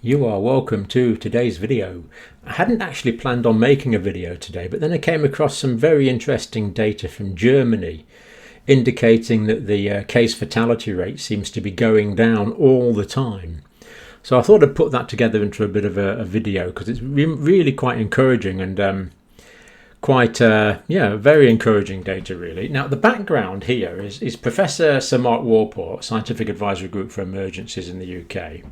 You are welcome to today's video. I hadn't actually planned on making a video today, but then I came across some very interesting data from Germany indicating that the case fatality rate seems to be going down all the time. So I thought I'd put that together into a bit of a video because it's really quite encouraging and very encouraging data really. Now the background here is Professor Sir Mark Walport, Scientific Advisory Group for Emergencies in the UK.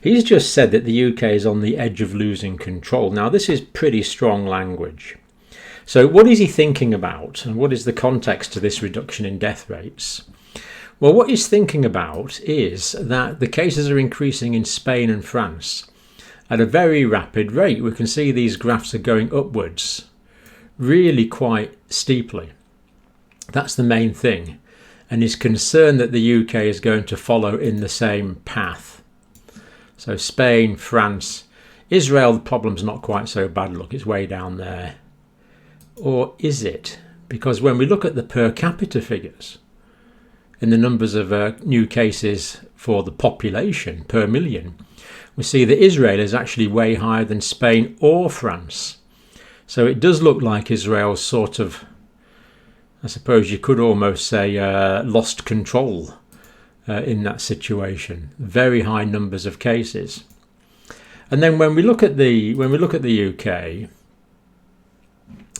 He's just said that the UK is on the edge of losing control. Now this is pretty strong language. So what is he thinking about and what is the context to this reduction in death rates? Well, what he's thinking about is that the cases are increasing in Spain and France at a very rapid rate. We can see these graphs are going upwards really quite steeply. That's the main thing. And he's concerned that the UK is going to follow in the same path. So Spain, France, Israel, the problem's not quite so bad. Look, it's way down there. Or is it? Because when we look at the per capita figures in the numbers of new cases for the population per million, we see that Israel is actually way higher than Spain or France. So it does look like Israel's sort of, I suppose you could almost say, lost control in that situation. Very high numbers of cases. And then when we look at the UK,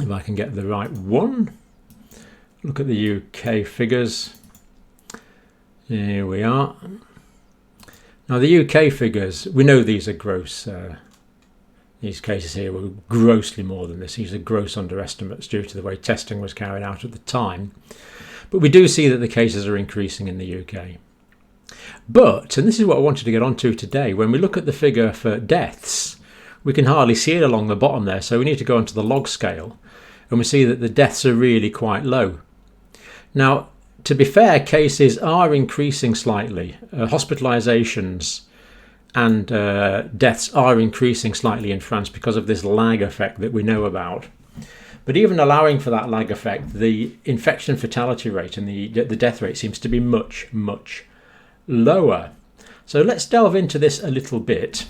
if I can get the right one, look at the UK figures. Here we are. Now the UK figures, we know these are gross. These cases here were grossly more than this. These are gross underestimates due to the way testing was carried out at the time. But we do see that the cases are increasing in the UK. But, and this is what I wanted to get onto today, when we look at the figure for deaths, we can hardly see it along the bottom there. So we need to go onto the log scale and we see that the deaths are really quite low. Now, to be fair, cases are increasing slightly. Hospitalizations and deaths are increasing slightly in France because of this lag effect that we know about. But even allowing for that lag effect, the infection fatality rate and the death rate seems to be much lower. So let's delve into this a little bit.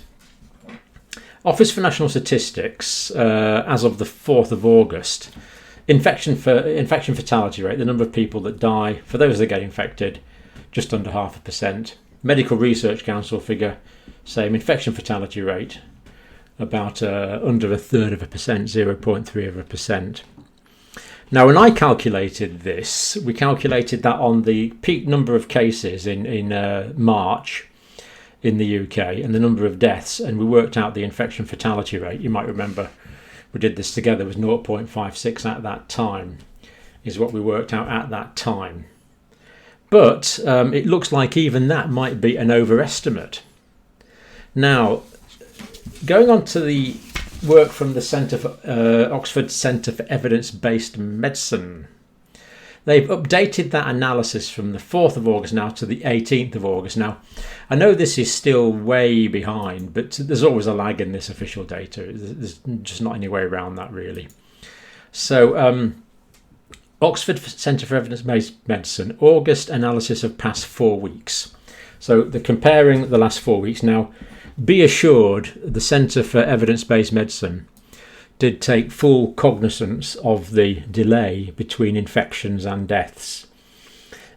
Office for National Statistics, as of the 4th of August, infection fatality rate, the number of people that die, for those that get infected, just under 0.5%. Medical Research Council figure, same infection fatality rate, about under 1/3%, 0.3%. Now, when I calculated this, we calculated that on the peak number of cases in March in the UK and the number of deaths, and we worked out the infection fatality rate. You might remember we did this together, it was 0.56 at that time, is what we worked out at that time. But it looks like even that might be an overestimate. Now, going on to the work from the Oxford Centre for Evidence-Based Medicine. They've updated that analysis from the 4th of August now to the 18th of August. Now, I know this is still way behind, but there's always a lag in this official data. There's just not any way around that, really. So, Oxford Centre for Evidence-Based Medicine, August analysis of past 4 weeks. So they're comparing the last 4 weeks. Now, be assured, the Centre for Evidence-Based Medicine did take full cognizance of the delay between infections and deaths.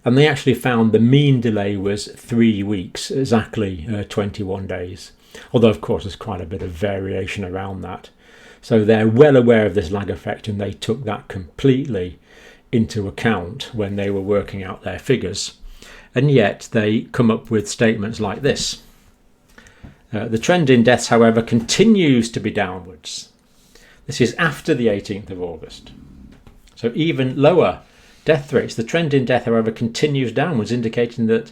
And they actually found the mean delay was 3 weeks, exactly 21 days. Although, of course, there's quite a bit of variation around that. So they're well aware of this lag effect and they took that completely into account when they were working out their figures. And yet they come up with statements like this. The trend in deaths, however, continues to be downwards. This is after the 18th of August. So even lower death rates. The trend in death, however, continues downwards, indicating that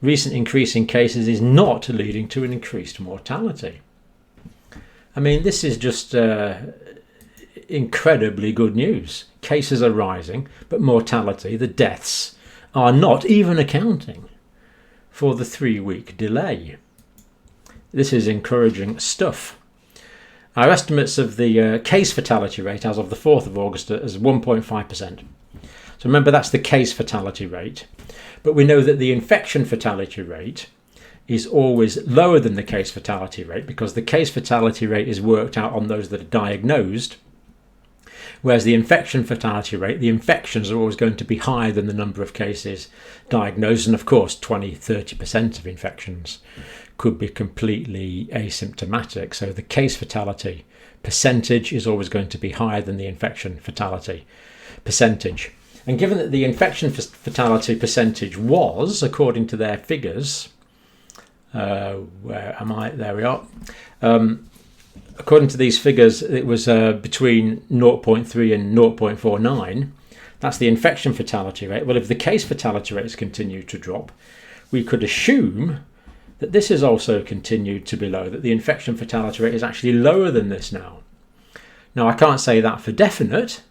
recent increase in cases is not leading to an increased mortality. I mean, this is just incredibly good news. Cases are rising, but mortality, the deaths, are not even accounting for the 3-week delay. This is encouraging stuff. Our estimates of the case fatality rate as of the 4th of August is 1.5%. So remember, that's the case fatality rate. But we know that the infection fatality rate is always lower than the case fatality rate, because the case fatality rate is worked out on those that are diagnosed, whereas the infection fatality rate, the infections are always going to be higher than the number of cases diagnosed. And of course, 20-30% of infections could be completely asymptomatic. So the case fatality percentage is always going to be higher than the infection fatality percentage. And given that the infection fatality percentage was, according to their figures, where am I? There we are. According to these figures, it was between 0.3 and 0.49. That's the infection fatality rate. Well, if the case fatality rates continue to drop, we could assume that this has also continued to be low, that the infection fatality rate is actually lower than this now. Now, I can't say that for definite,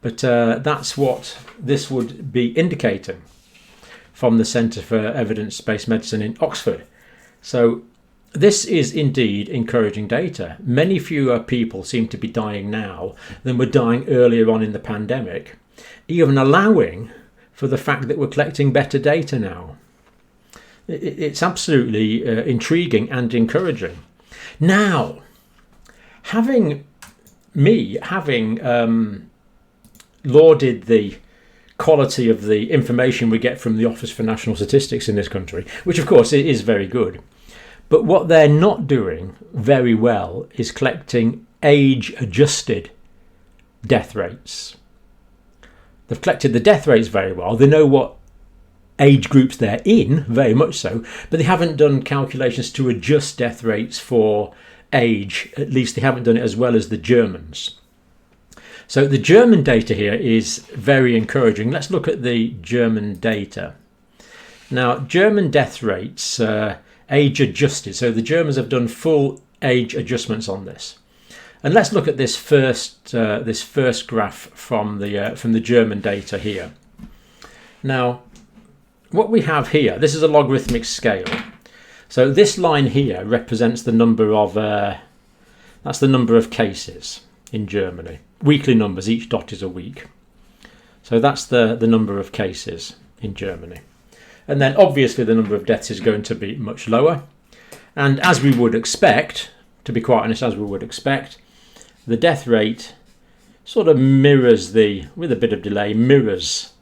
but that's what this would be indicating from the Centre for Evidence-Based Medicine in Oxford. So this is indeed encouraging data. Many fewer people seem to be dying now than were dying earlier on in the pandemic, even allowing for the fact that we're collecting better data now. It's absolutely intriguing and encouraging. Now, having lauded the quality of the information we get from the Office for National Statistics in this country, which of course is very good, but what they're not doing very well is collecting age-adjusted death rates. They've collected the death rates very well. They know what age groups they're in, very much so, but they haven't done calculations to adjust death rates for age. At least they haven't done it as well as the Germans. So the German data here is very encouraging. Let's look at the German data. Now, German death rates, age adjusted. So the Germans have done full age adjustments on this. And let's look at this first graph from the German data here. Now, what we have here, this is a logarithmic scale. So this line here represents the number of that's the number of cases in Germany. Weekly numbers, each dot is a week. So that's the number of cases in Germany. And then obviously the number of deaths is going to be much lower. And as we would expect, to be quite honest, as we would expect, the death rate sort of mirrors with a bit of delay, mirrors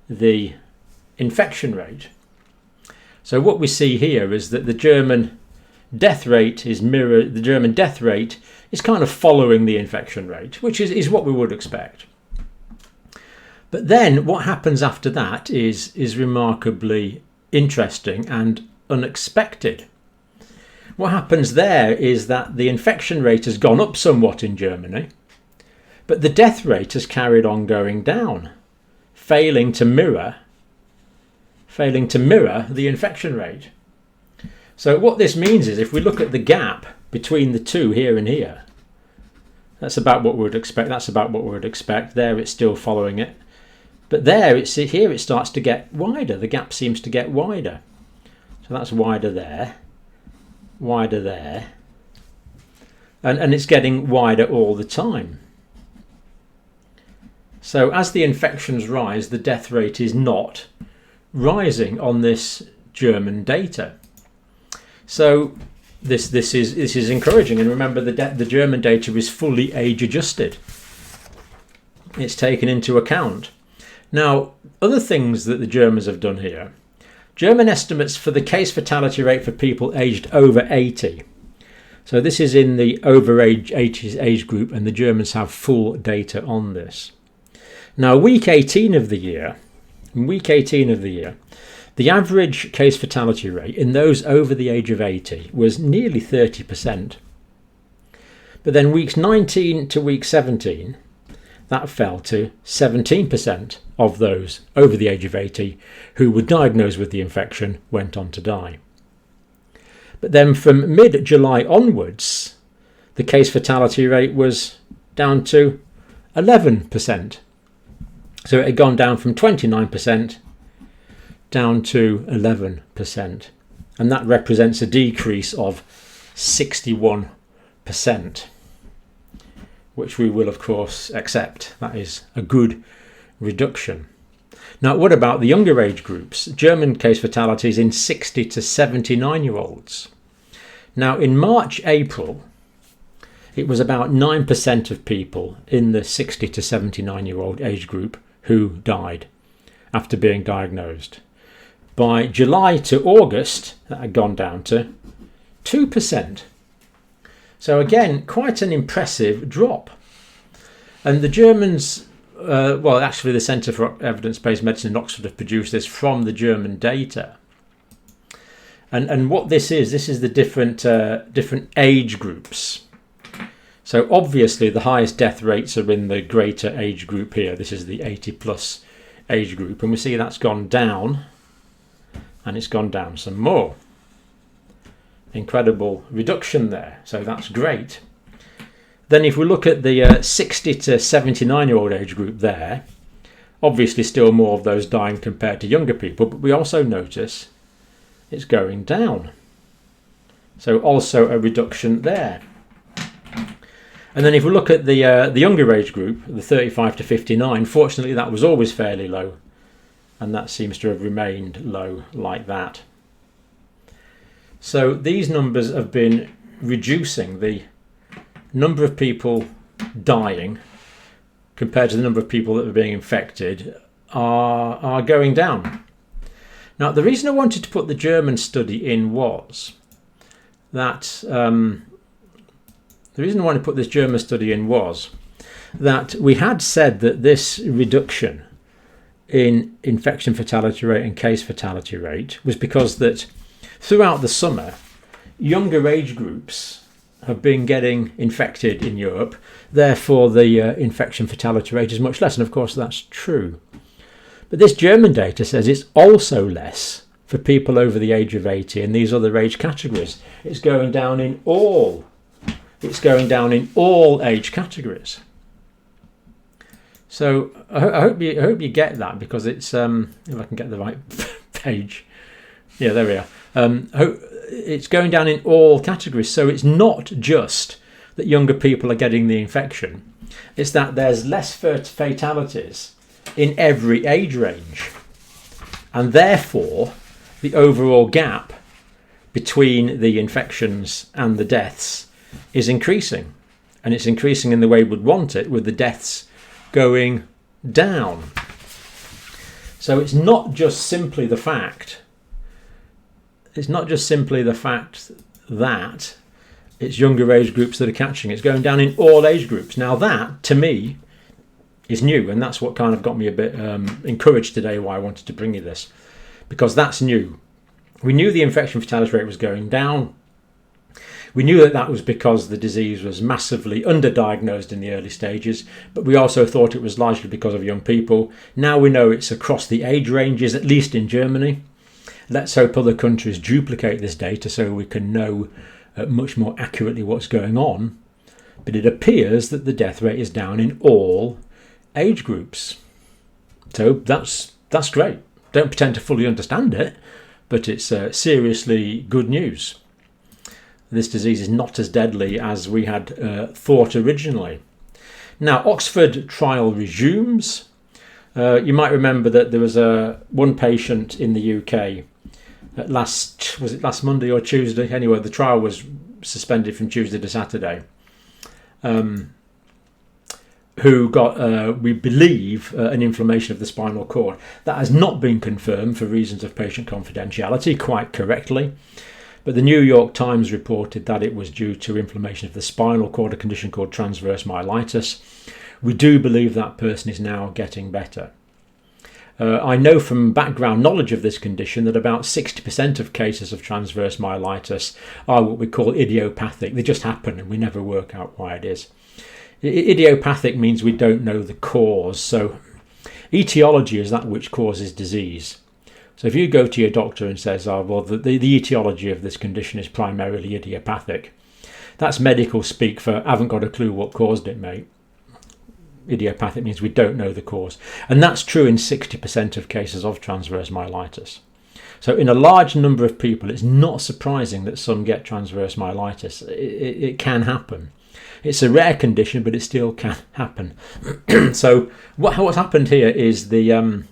the infection rate. So what we see here is that the German death rate is kind of following the infection rate, which is what we would expect. But then what happens after that is remarkably interesting and unexpected. What happens there is that the infection rate has gone up somewhat in Germany, but the death rate has carried on going down, failing to mirror the infection rate. So what this means is if we look at the gap between the two here and here, that's about what we would expect. That's about what we would expect. There it's still following it. But here it starts to get wider. The gap seems to get wider. So that's wider there. And it's getting wider all the time. So as the infections rise, the death rate is not rising on this German data. So this is encouraging. And remember, the German data is fully age adjusted. It's taken into account. Now, other things that the Germans have done here. German estimates for the case fatality rate for people aged over 80. So this is in the over 80s age group, and the Germans have full data on this. Now, week 18 of the year, the average case fatality rate in those over the age of 80 was nearly 30%. But then weeks 19 to week 17, that fell to 17% of those over the age of 80 who were diagnosed with the infection went on to die. But then from mid-July onwards, the case fatality rate was down to 11%. So it had gone down from 29% down to 11%. And that represents a decrease of 61%, which we will of course accept. That is a good reduction. Now, what about the younger age groups? German case fatalities in 60 to 79-year-olds. Now, in March, April, it was about 9% of people in the 60 to 79-year-old age group who died after being diagnosed. By July to August, that had gone down to 2%. So again, quite an impressive drop. And the Germans, well, actually the Centre for Evidence-Based Medicine in Oxford have produced this from the German data. And what this is the different age groups. So obviously the highest death rates are in the greater age group here. This is the 80 plus age group, and we see that's gone down, and it's gone down some more. Incredible reduction there, so that's great. Then if we look at the 60 to 79-year-old age group there, obviously still more of those dying compared to younger people, but we also notice it's going down. So also a reduction there. And then if we look at the younger age group, the 35 to 59, fortunately that was always fairly low, and that seems to have remained low like that. So these numbers have been reducing. The number of people dying compared to the number of people that are being infected are going down. Now, the reason I wanted to put the German study in was that we had said that this reduction in infection fatality rate and case fatality rate was because that throughout the summer, younger age groups have been getting infected in Europe. Therefore, the infection fatality rate is much less. And of course, that's true. But this German data says it's also less for people over the age of 80 and these other age categories. It's going down in all age categories. So I hope you get that, because it's if I can get the right page. Yeah, there we are. It's going down in all categories. So it's not just that younger people are getting the infection. It's that there's less fatalities in every age range. And therefore, the overall gap between the infections and the deaths is increasing. And it's increasing in the way we'd want it, with the deaths going down. So it's not just simply the fact that it's younger age groups that are catching. It's going down in all age groups. Now that, to me, is new, and that's what kind of got me a bit encouraged today, why I wanted to bring you this, because that's new. We knew the infection fatality rate was going down. We knew that that was because the disease was massively underdiagnosed in the early stages, but we also thought it was largely because of young people. Now we know it's across the age ranges, at least in Germany. Let's hope other countries duplicate this data so we can know much more accurately what's going on. But it appears that the death rate is down in all age groups. So that's great. Don't pretend to fully understand it, but it's seriously good news. This disease is not as deadly as we had thought originally. Now, Oxford trial resumes. You might remember that there was one patient in the UK was it last Monday or Tuesday? Anyway, the trial was suspended from Tuesday to Saturday. Who got, we believe, an inflammation of the spinal cord. That has not been confirmed for reasons of patient confidentiality, quite correctly. But the New York Times reported that it was due to inflammation of the spinal cord, a condition called transverse myelitis. We do believe that person is now getting better. I know from background knowledge of this condition that about 60% of cases of transverse myelitis are what we call idiopathic. They just happen and we never work out why it is. Idiopathic means we don't know the cause. So etiology is that which causes disease. So if you go to your doctor and says, oh, well, the etiology of this condition is primarily idiopathic, that's medical speak for haven't got a clue what caused it, mate. Idiopathic means we don't know the cause. And that's true in 60% of cases of transverse myelitis. So in a large number of people, it's not surprising that some get transverse myelitis. It can happen. It's a rare condition, but it still can happen. So what's happened here is the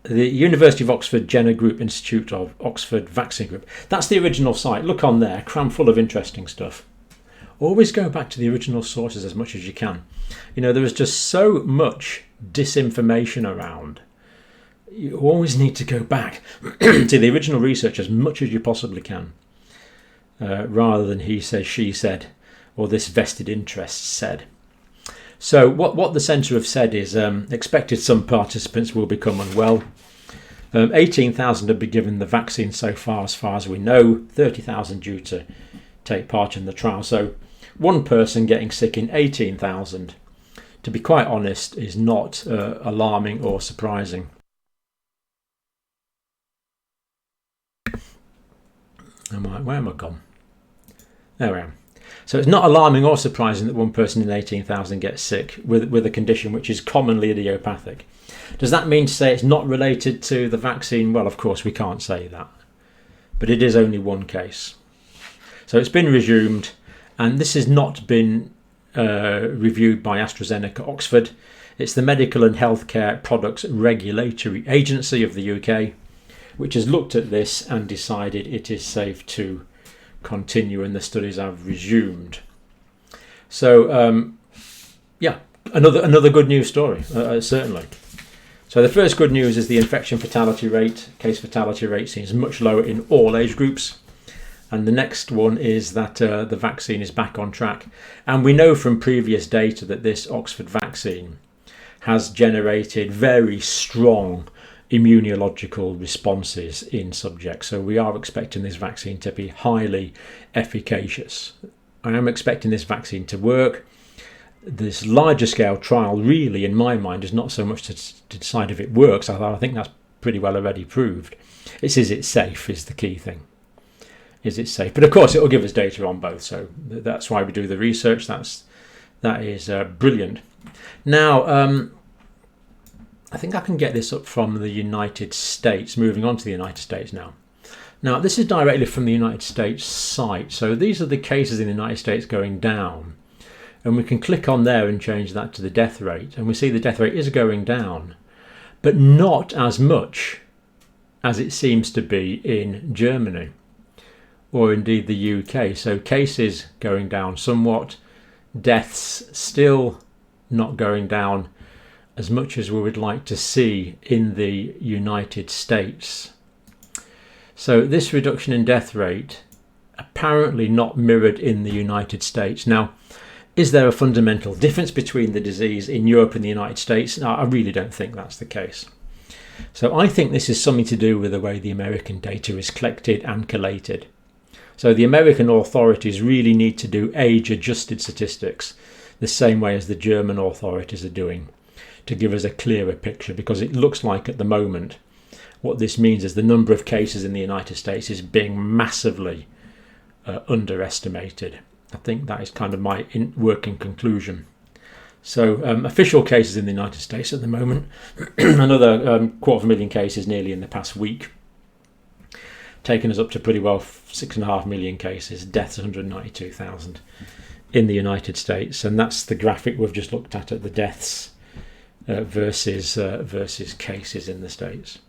the University of Oxford Jenner Group Institute of Oxford Vaccine Group. That's the original site. Look on there, cram full of interesting stuff. Always go back to the original sources as much as you can. You know, there is just so much disinformation around. You always need to go back to the original research as much as you possibly can, rather than he said, she said, or this vested interest said. So what the centre have said is expected some participants will become unwell. 18,000 have been given the vaccine so far as we know, 30,000 due to take part in the trial. So one person getting sick in 18,000, to be quite honest, is not alarming or surprising. Where am I gone? There I am. So it's not alarming or surprising that one person in 18,000 gets sick with a condition which is commonly idiopathic. Does that mean to say it's not related to the vaccine? Well, of course, we can't say that. But it is only one case. So it's been resumed, and this has not been reviewed by AstraZeneca Oxford. It's the Medical and Healthcare Products Regulatory Agency of the UK, which has looked at this and decided it is safe to continue, and the studies have resumed. So yeah, another good news story, certainly. So the first good news is the infection fatality rate, case fatality rate seems much lower in all age groups. And the next one is that the vaccine is back on track. And we know from previous data that this Oxford vaccine has generated very strong immunological responses in subjects. So we are expecting this vaccine to be highly efficacious. I am expecting this vaccine to work. This larger scale trial really, in my mind, is not so much to decide if it works. I think that's pretty well already proved. It's is it safe is the key thing. Is it safe? But of course it will give us data on both. So that's why we do the research. That is brilliant. Now, I think I can get this up from the United States, moving on to the United States now. Now, this is directly from the United States site. So these are the cases in the United States going down. And we can click on there and change that to the death rate. And we see the death rate is going down, but not as much as it seems to be in Germany or indeed the UK. So cases going down somewhat, deaths still not going down as much as we would like to see in the United States. So this reduction in death rate apparently not mirrored in the United States. Now, is there a fundamental difference between the disease in Europe and the United States? No, I really don't think that's the case. So I think this is something to do with the way the American data is collected and collated. So the American authorities really need to do age-adjusted statistics the same way as the German authorities are doing, to give us a clearer picture, because it looks like at the moment what this means is the number of cases in the United States is being massively underestimated. I think that is kind of my working conclusion. So official cases in the United States at the moment, another 250,000 cases nearly in the past week, taking us up to pretty well 6.5 million cases, deaths 192,000 in the United States. And that's the graphic we've just looked at the deaths versus cases in the States.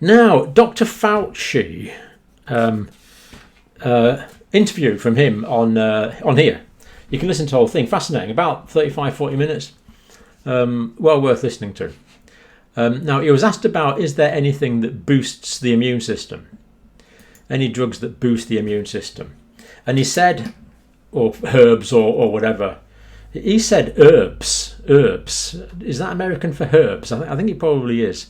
Now, Dr. Fauci, interview from him on here. You can listen to the whole thing. Fascinating, about 35-40 minutes. Well worth listening to. Now, he was asked about, is there anything that boosts the immune system? Any drugs that boost the immune system? And he said, or herbs or whatever. He said herbs. Is that American for herbs? I think it probably is.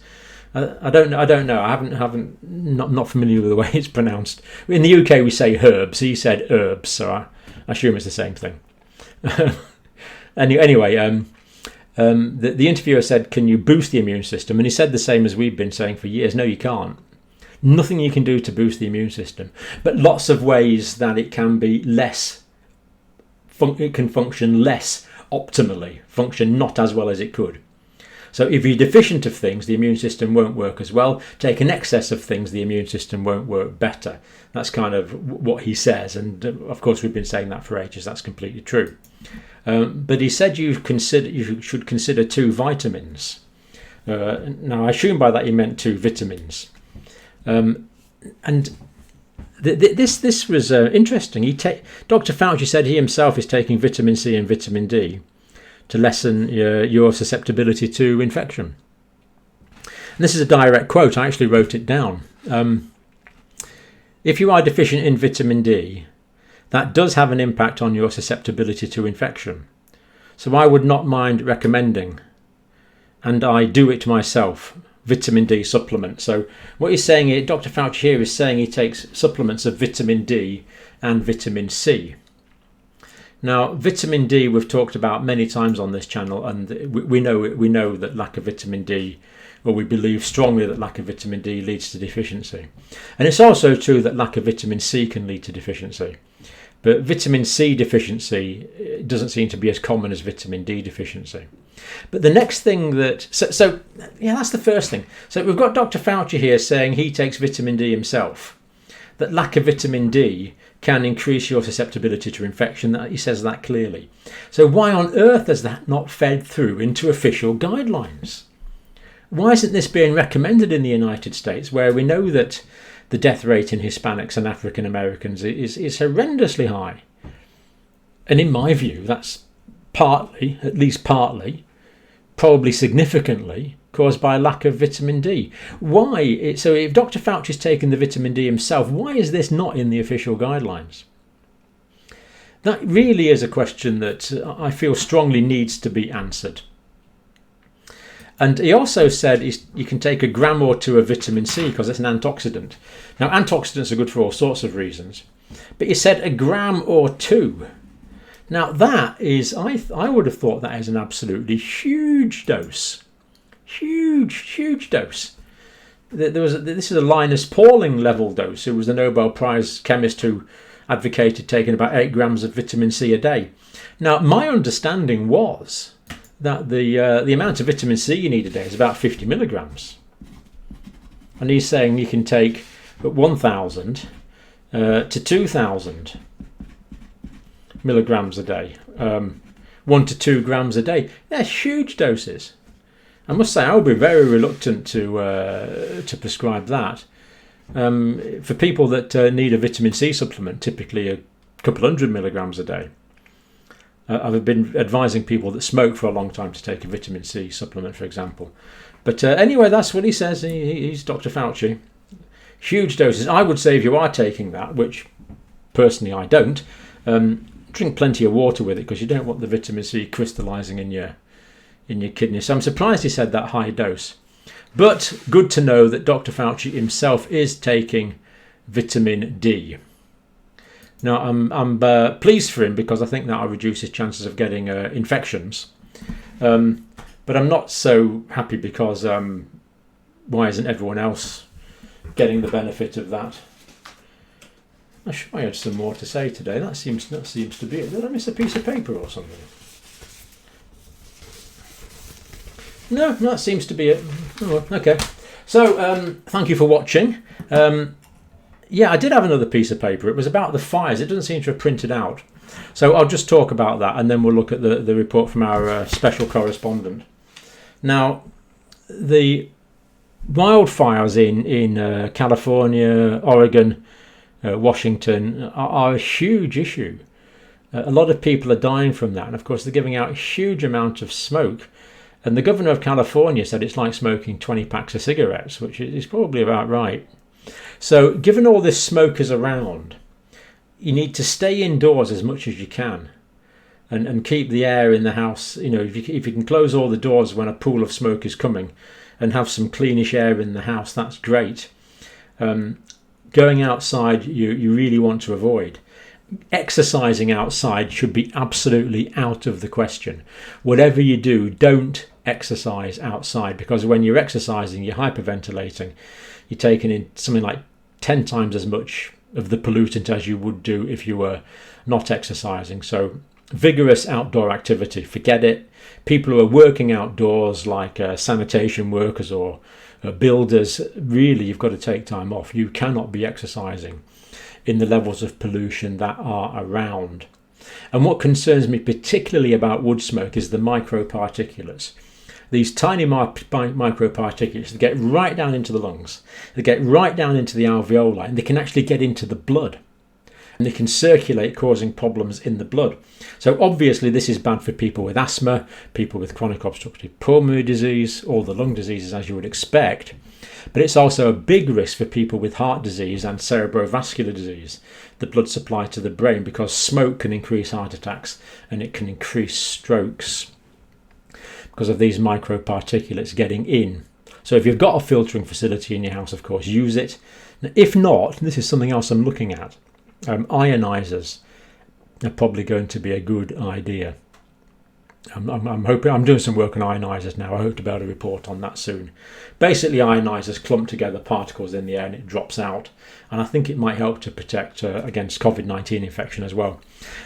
I don't know. I not familiar with the way it's pronounced. In the UK we say herbs. He said herbs, so I assume it's the same thing. Anyway, the interviewer said, "Can you boost the immune system?" And he said the same as we've been saying for years. No, you can't. Nothing you can do to boost the immune system, but lots of ways that it can be less. It can function less optimally, function not as well as it could. So if you're deficient of things, the immune system won't work as well. Take an excess of things, the immune system won't work better. That's kind of what he says. And of course, we've been saying that for ages. That's completely true. But he said you should consider 2 vitamins. Now, I assume by that he meant 2 vitamins. And this was interesting. Dr. Fauci said he himself is taking vitamin C and vitamin D to lessen your susceptibility to infection. And this is a direct quote. I actually wrote it down. If you are deficient in vitamin D, that does have an impact on your susceptibility to infection. So I would not mind recommending, and I do it myself, vitamin D supplement. So what he's saying here, Dr. Fauci here is saying he takes supplements of vitamin D and vitamin C. Now, vitamin D we've talked about many times on this channel, and we know that lack of vitamin D, or we believe strongly that lack of vitamin D leads to deficiency. And it's also true that lack of vitamin C can lead to deficiency. But vitamin C deficiency doesn't seem to be as common as vitamin D deficiency. But the next thing that's the first thing. So we've got Dr. Fauci here saying he takes vitamin D himself, that lack of vitamin D can increase your susceptibility to infection. He says that clearly. So why on earth has that not fed through into official guidelines? Why isn't this being recommended in the United States, where we know that the death rate in Hispanics and African Americans is horrendously high? And in my view, that's partly, at least partly, probably significantly, caused by a lack of vitamin D. Why? So if Dr. Fauci's taken the vitamin D himself, why is this not in the official guidelines? That really is a question that I feel strongly needs to be answered. And he also said you can take a gram or 2 of vitamin C because it's an antioxidant. Now, antioxidants are good for all sorts of reasons, but he said a gram or 2. Now, that is, I would have thought that is an absolutely huge dose. Huge dose. This is a Linus Pauling level dose, who was the Nobel Prize chemist who advocated taking about 8 grams of vitamin C a day. Now, my understanding was that the amount of vitamin C you need a day is about 50 milligrams. And he's saying you can take 1,000 to 2,000 milligrams a day, 1 to 2 grams a day. They're huge doses. I must say I would be very reluctant to prescribe that. For people that need a vitamin C supplement, typically a couple 100 milligrams a day. I've been advising people that smoke for a long time to take a vitamin C supplement, for example. But anyway, that's what he says. He's Dr. Fauci. Huge doses. I would say if you are taking that, which personally I don't, drink plenty of water with it, because you don't want the vitamin C crystallizing in your kidneys. So I'm surprised he said that high dose. But good to know that Dr. Fauci himself is taking vitamin D. Now, I'm pleased for him, because I think that will reduce his chances of getting infections. But I'm not so happy because why isn't everyone else getting the benefit of that? I'm sure I had some more to say today. That seems to be it. Did I miss a piece of paper or something? No, that seems to be it. Oh, okay. So, thank you for watching. Yeah, I did have another piece of paper. It was about the fires. It doesn't seem to have printed out. So I'll just talk about that, and then we'll look at the report from our special correspondent. Now, the wildfires in California, Oregon, Washington are a huge issue. A lot of people are dying from that, and of course they're giving out a huge amount of smoke. And the governor of California said it's like smoking 20 packs of cigarettes, which is probably about right. So given all this smoke is around, you need to stay indoors as much as you can and keep the air in the house. You know, if you can close all the doors when a pool of smoke is coming and have some cleanish air in the house, that's great. Going outside, you really want to avoid. Exercising outside should be absolutely out of the question. Whatever you do, don't exercise outside, because when you're exercising, you're hyperventilating. You're taking in something like 10 times as much of the pollutant as you would do if you were not exercising. So vigorous outdoor activity, forget it. People who are working outdoors, like sanitation workers or builders, really you've got to take time off. You cannot be exercising in the levels of pollution that are around. And what concerns me particularly about wood smoke is the microparticulates. these tiny microparticulates that get right down into the lungs, they get right down into the alveoli, and they can actually get into the blood. And they can circulate, causing problems in the blood. So obviously this is bad for people with asthma, people with chronic obstructive pulmonary disease, all the lung diseases as you would expect. But it's also a big risk for people with heart disease and cerebrovascular disease, the blood supply to the brain, because smoke can increase heart attacks and it can increase strokes because of these microparticulates getting in. So if you've got a filtering facility in your house, of course, use it. Now, if not, this is something else I'm looking at. Ionizers are probably going to be a good idea. I'm hoping, I'm doing some work on ionizers now. I hope to be able to report on that soon. Basically, ionizers clump together particles in the air and it drops out, and I think it might help to protect against COVID-19 infection as well.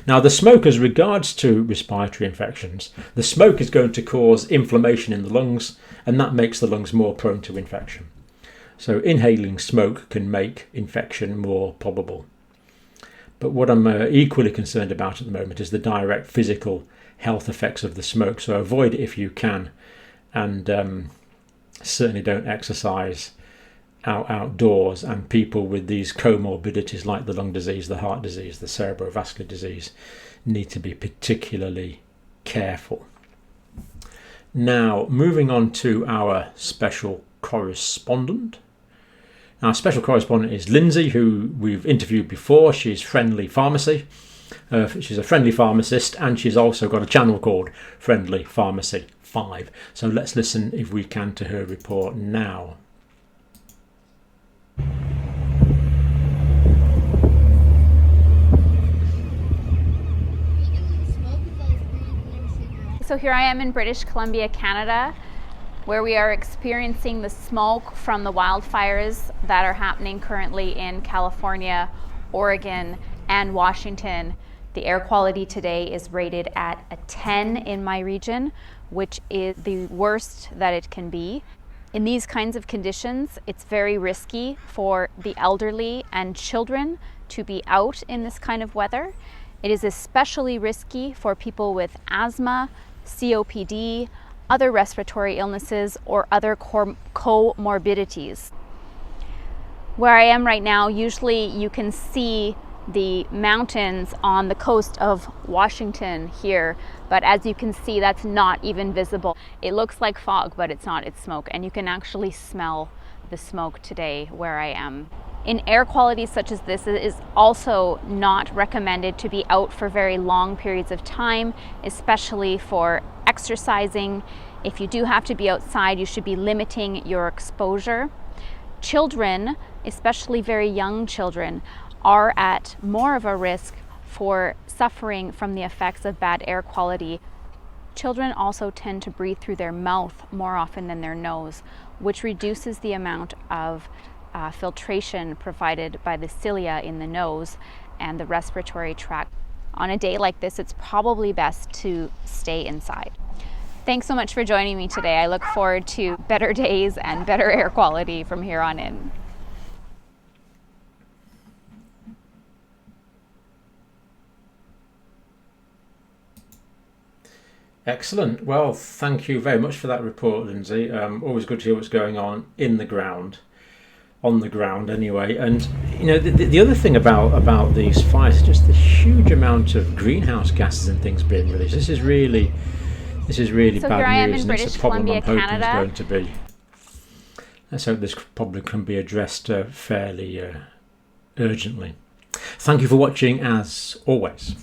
Now, the smoke, as regards to respiratory infections, the smoke is going to cause inflammation in the lungs, and that makes the lungs more prone to infection. So inhaling smoke can make infection more probable. But what I'm equally concerned about at the moment is the direct physical health effects of the smoke. So avoid it if you can, and certainly don't exercise outdoors. And people with these comorbidities like the lung disease, the heart disease, the cerebrovascular disease need to be particularly careful. Now, moving on to our special correspondent. Our special correspondent is Lindsay, who we've interviewed before. She's Friendly Pharmacy. She's a friendly pharmacist, and she's also got a channel called Friendly Pharmacy 5. So let's listen, if we can, to her report now. So here I am in British Columbia, Canada, where we are experiencing the smoke from the wildfires that are happening currently in California, Oregon, and Washington. The air quality today is rated at a 10 in my region, which is the worst that it can be. In these kinds of conditions, it's very risky for the elderly and children to be out in this kind of weather. It is especially risky for people with asthma, COPD, other respiratory illnesses, or other comorbidities. Where I am right now, usually you can see the mountains on the coast of Washington here, but as you can see, that's not even visible. It looks like fog, but it's not, it's smoke, and you can actually smell the smoke today where I am. In air quality such as this, it is also not recommended to be out for very long periods of time, especially for exercising. If you do have to be outside, you should be limiting your exposure. Children, especially very young children, are at more of a risk for suffering from the effects of bad air quality. Children also tend to breathe through their mouth more often than their nose, which reduces the amount of filtration provided by the cilia in the nose and the respiratory tract. On a day like this, it's probably best to stay inside. Thanks so much for joining me today. I look forward to better days and better air quality from here on in. Excellent. Well, thank you very much for that report, Lindsay. Always good to hear what's going on in the ground, on the ground anyway. And you know, the other thing about these fires is just the huge amount of greenhouse gases and things being released. This is really so bad here I am news, in and British it's a problem Columbia, I'm hoping Canada. is going to be. Let's hope this problem can be addressed fairly urgently. Thank you for watching, as always.